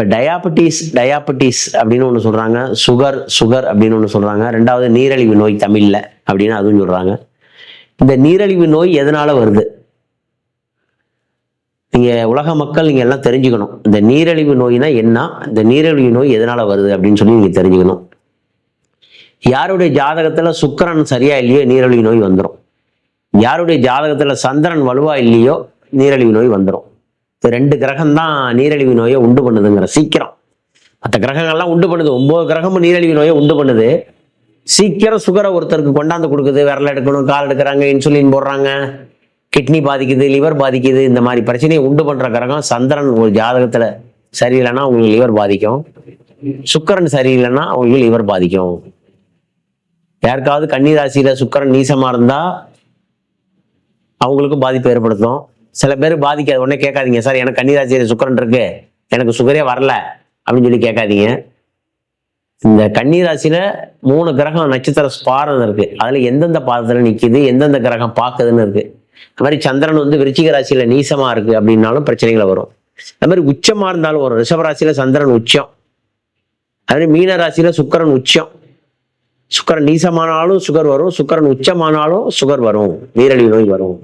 இப்போ டயாபட்டிஸ் அப்படின்னு ஒன்று சொல்கிறாங்க, சுகர் அப்படின்னு ஒன்று சொல்கிறாங்க. ரெண்டாவது நீரிழிவு நோய் தமிழில் அப்படின்னு அதுவும் சொல்கிறாங்க. இந்த நீரிழிவு நோய் எதனால் வருது? நீங்கள் உலக மக்கள் நீங்கள் எல்லாம் தெரிஞ்சுக்கணும். இந்த நீரிழிவு நோய்னா என்ன, இந்த நீரிழிவு நோய் எதனால் வருது அப்படின்னு சொல்லி நீங்கள் தெரிஞ்சுக்கணும். யாருடைய ஜாதகத்தில் சுக்கிரன் சரியா இல்லையோ நீரிழிவு நோய் வந்துடும். யாருடைய ஜாதகத்தில் சந்திரன் வலுவா இல்லையோ நீரிழிவு நோய் வந்துடும். இந்த 2 கிரகம் தான் நீரிழிவு நோயை உண்டு பண்ணுதுங்கிற சீக்கிரம். மற்ற கிரகங்கள்லாம் உண்டு பண்ணுது, 9 கிரகமும் நீரிழிவு நோயை உண்டு பண்ணுது. சீக்கிரம் சுகரை ஒருத்தருக்கு கொண்டாந்து கொடுக்குது. விரல் எடுக்கணும், கால் எடுக்கிறாங்க, இன்சுலின் போடுறாங்க, கிட்னி பாதிக்குது, லிவர் பாதிக்குது. இந்த மாதிரி பிரச்சனையை உண்டு பண்ற கிரகம் சந்திரன். ஒரு ஜாதகத்துல சரியில்லைன்னா அவங்களுக்கு லிவர் பாதிக்கும், சுக்கிரன் சரியில்லைன்னா அவங்களுக்கு லிவர் பாதிக்கும். யாருக்காவது கன்னி ராசியில சுக்கிரன் நீசமா இருந்தா அவங்களுக்கும் பாதிப்பு ஏற்படுத்தும். சில பேர் பாதிக்காது. உடனே கேட்காதீங்க, சார் எனக்கு கன்னி ராசியில சுக்கிரன் இருக்கு, எனக்கு சுகரே வரல அப்படின்னு சொல்லி கேட்காதீங்க. இந்த கன்னி ராசியில 3 கிரகம் நட்சத்திர ஸ்பாரம் இருக்கு. அதுல எந்தெந்த பாதத்துல நிக்குது, எந்தெந்த கிரகம் பாக்குதுன்னு இருக்கு. அது மாதிரி சந்திரன் வந்து விருச்சிக ராசியில நீசமா இருக்கு அப்படின்னாலும் பிரச்சனைகளை வரும். அது மாதிரி உச்சமா இருந்தாலும் வரும். ரிஷப ராசியில சந்திரன் உச்சம், அது மீன ராசியில சுக்கிரன் உச்சம். சுக்கிரன் நீசமானாலும் சுகர் வரும், சுக்கிரன் உச்சமானாலும் சுகர் வரும், நீரிழிவு நோய் வரும்.